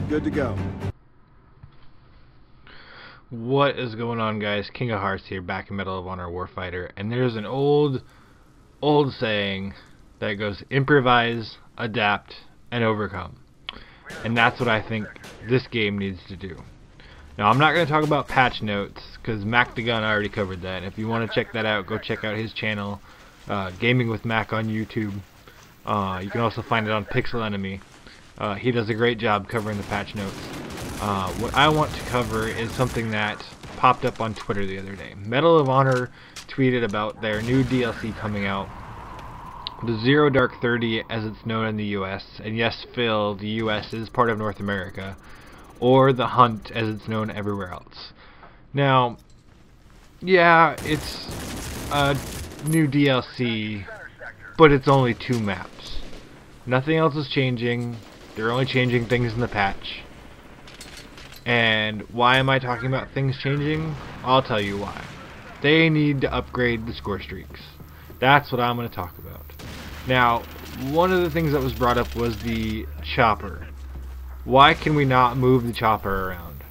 Good to go. What is going on, guys? King of Hearts here, back in Medal of Honor Warfighter, and there's an old saying that goes: improvise, adapt, and overcome. And that's what I think this game needs to do. Now, I'm not going to talk about patch notes, because Mack the Gun already covered that. If you want to check that out, go check out his channel, Gaming with Mack on YouTube. You can also find it on Pixel Enemy. He does a great job covering the patch notes. What I want to cover is something that popped up on Twitter the other day. Medal of Honor tweeted about their new DLC coming out, the Zero Dark 30 as it's known in the US, and yes, Phil, the US is part of North America, or the Hunt as it's known everywhere else. Now, yeah, it's a new DLC, but it's only 2 maps. Nothing else is changing. They're only changing things in the patch. And why am I talking about things changing? I'll tell you why. They need to upgrade the score streaks. That's what I'm going to talk about. Now, one of the things that was brought up was the chopper. Why can we not move the chopper around?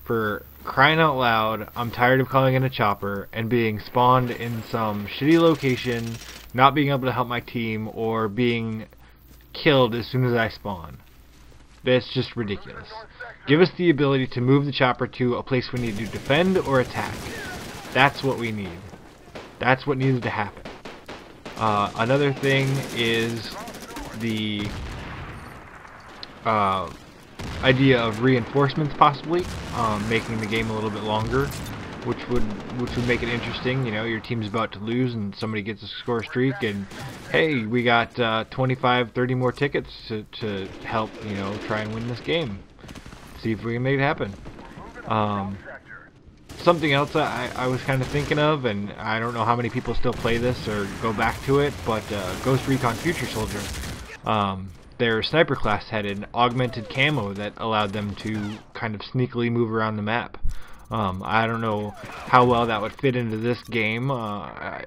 For crying out loud, I'm tired of calling it a chopper and being spawned in some shitty location, not being able to help my team, or being killed as soon as I spawn. That's just ridiculous. Give us the ability to move the chopper to a place we need to defend or attack. That's what we need. That's what needs to happen. Another thing is the idea of reinforcements, possibly making the game a little bit longer, which would make it interesting. You know, your team's about to lose and somebody gets a score streak, and hey, we got 25, 30 more tickets to help, you know, try and win this game. See if we can make it happen. Something else I was kind of thinking of, and I don't know how many people still play this or go back to it, but Ghost Recon Future Soldier, their sniper class had an augmented camo that allowed them to kind of sneakily move around the map. I don't know how well that would fit into this game.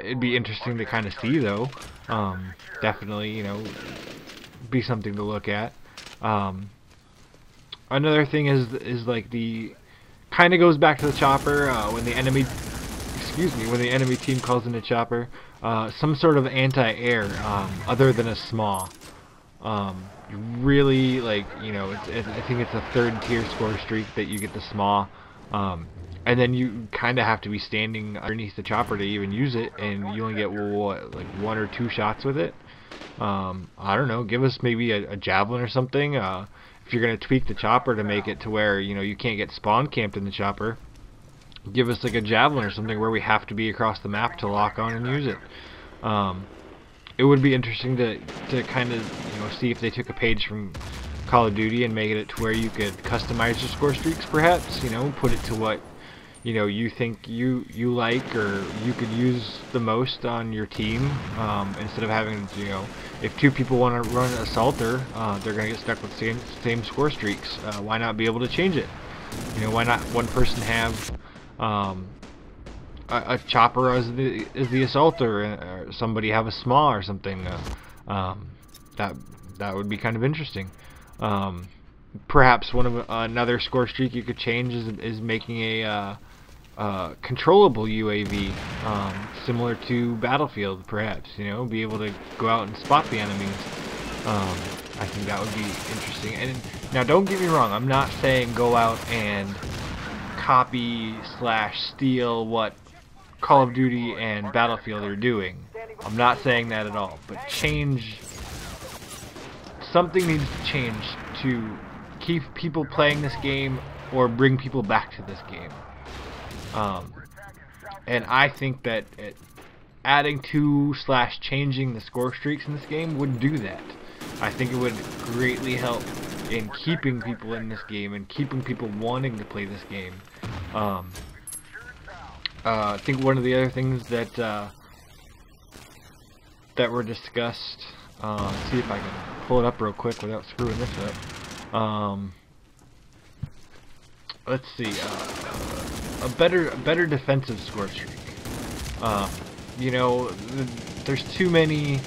It'd be interesting to kind of see, though. Definitely, you know, be something to look at. Another thing is like the kind of goes back to the chopper when the enemy team calls in a chopper, some sort of anti-air other than a SMAW. Really, like, you know, I think it's a 3rd tier score streak that you get the SMAW, and then you kind of have to be standing underneath the chopper to even use it, and you only get what, like 1 or 2 shots with it. I don't know, give us maybe a javelin or something. If you're going to tweak the chopper to make it to where, you know, you can't get spawn camped in the chopper, give us like a javelin or something where we have to be across the map to lock on and use it. It would be interesting to kind of, you know, see if they took a page from Call of Duty and make it to where you could customize your score streaks, perhaps, you know, put it to what, you know, you think you like or you could use the most on your team, instead of having, you know, if 2 people want to run an assaulter, they're going to get stuck with same score streaks. Why not be able to change it? You know, why not one person have a chopper as the assaulter, or somebody have a SMAW or something? That would be kind of interesting. Perhaps another score streak you could change is making a controllable UAV, similar to Battlefield, perhaps. You know, be able to go out and spot the enemies. I think that would be interesting. And now, don't get me wrong, I'm not saying go out and copy / steal what Call of Duty and Battlefield are doing. I'm not saying that at all. But something needs to change to keep people playing this game or bring people back to this game. And I think that adding to / changing the score streaks in this game would do that. I think it would greatly help in keeping people in this game and keeping people wanting to play this game. I think one of the other things that were discussed, let's see if I can pull it up real quick without screwing this up. Let's see, a better defensive score streak. You know, there's too many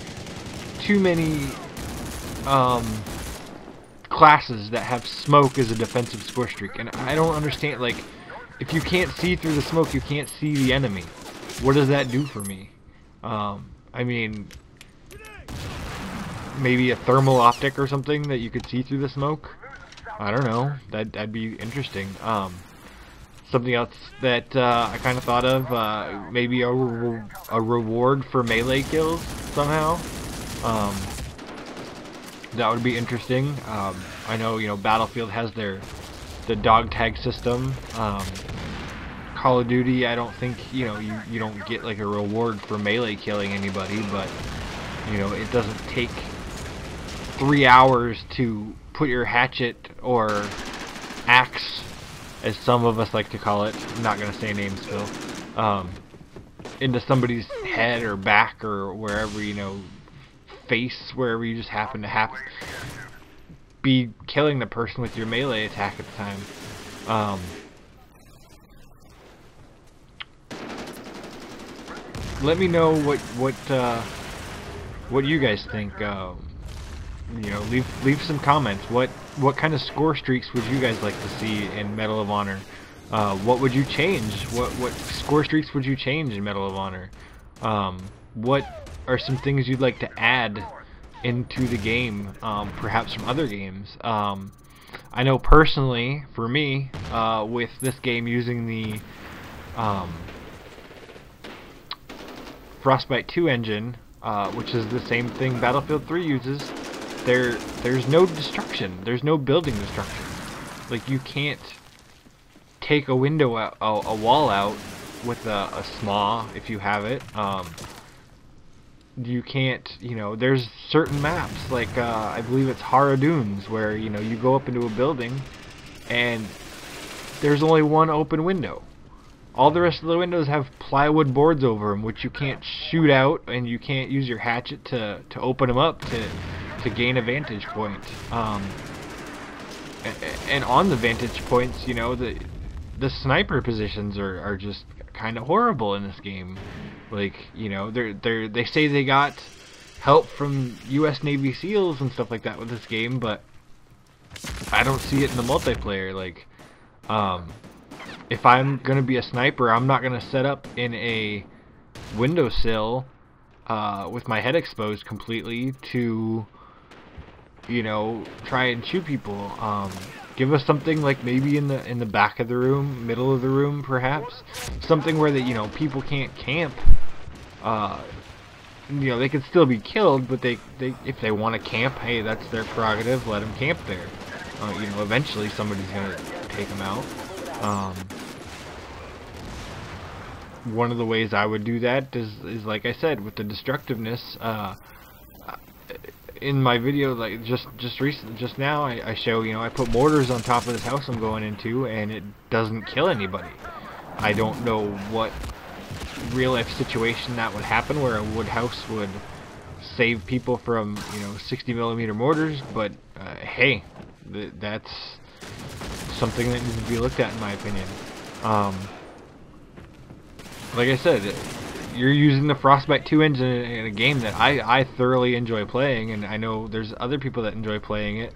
classes that have smoke as a defensive score streak, and I don't understand, like, if you can't see through the smoke, you can't see the enemy. What does that do for me? I mean, maybe a thermal optic or something that you could see through the smoke? I don't know. That'd be interesting. Something else that I kind of thought of, maybe a reward for melee kills somehow. That would be interesting. I know, you know, Battlefield has the dog tag system. Call of Duty, I don't think, you know, you don't get like a reward for melee killing anybody, but you know, it doesn't take 3 hours to put your hatchet or axe, as some of us like to call it, I'm not gonna say names, Phil, into somebody's head or back or wherever, you know, face, wherever you just happen to be killing the person with your melee attack at the time. Let me know what you guys think. You know, leave some comments. What kind of score streaks would you guys like to see in Medal of Honor? What would you change? What score streaks would you change in Medal of Honor? What are some things you'd like to add into the game, perhaps from other games? I know personally, for me, with this game using the Frostbite 2 engine, which is the same thing Battlefield 3 uses, there's no destruction. There's no building destruction. Like, you can't take a window out, a wall out with a SMAW if you have it. You can't, you know, there's certain maps, like I believe it's Hara Dunes, where, you know, you go up into a building and there's only one open window. All the rest of the windows have plywood boards over them, which you can't shoot out, and you can't use your hatchet to open them up to gain a vantage point. And on the vantage points, you know, the sniper positions are just kind of horrible in this game. Like, you know, they say they got help from U.S. Navy SEALs and stuff like that with this game, but I don't see it in the multiplayer. Like, if I'm gonna be a sniper, I'm not gonna set up in a windowsill with my head exposed completely to, you know, try and shoot people. Give us something like maybe in the back of the room, middle of the room, perhaps something where you know, people can't camp. You know, they could still be killed, but they if they want to camp, hey, that's their prerogative. Let them camp there. You know, eventually somebody's gonna take them out. One of the ways I would do that is like I said, with the destructiveness. In my video, like just now, I show, you know, I put mortars on top of this house I'm going into, and it doesn't kill anybody. I don't know what real life situation that would happen where a wood house would save people from, you know, 60mm mortars, but hey, that's something that needs to be looked at, in my opinion. Like I said, you're using the Frostbite 2 engine in a game that I thoroughly enjoy playing, and I know there's other people that enjoy playing it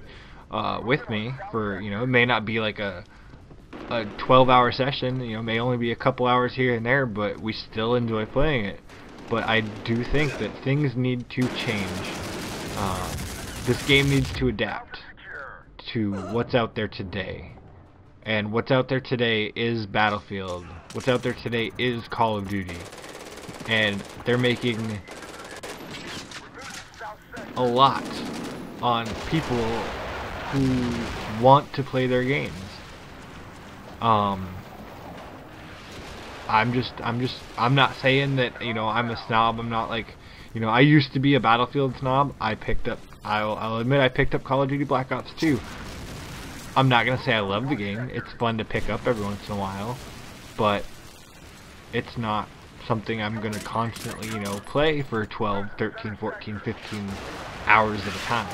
with me. For, you know, it may not be like a 12-hour session, you know, may only be a couple hours here and there, but we still enjoy playing it. But I do think that things need to change. This game needs to adapt to what's out there today. And what's out there today is Battlefield. What's out there today is Call of Duty. And they're making a lot on people who want to play their games. I'm not saying that, you know, I'm a snob. I'm not like, you know, I used to be a Battlefield snob. I'll admit I picked up Call of Duty Black Ops 2. I'm not gonna say I love the game. It's fun to pick up every once in a while, but it's not something I'm gonna constantly, you know, play for 12, 13, 14, 15 hours at a time.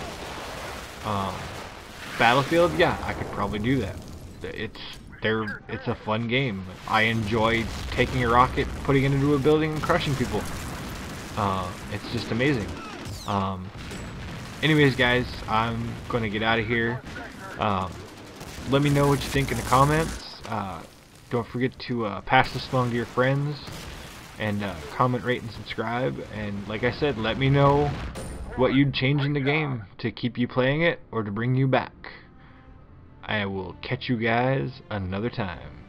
Battlefield, yeah, I could probably do that. It's a fun game. I enjoy taking a rocket, putting it into a building, and crushing people. It's just amazing. Anyways, guys, I'm going to get out of here. Let me know what you think in the comments. Don't forget to pass this along to your friends, and comment, rate, and subscribe. And like I said, let me know what you'd change in the game to keep you playing it or to bring you back. I will catch you guys another time.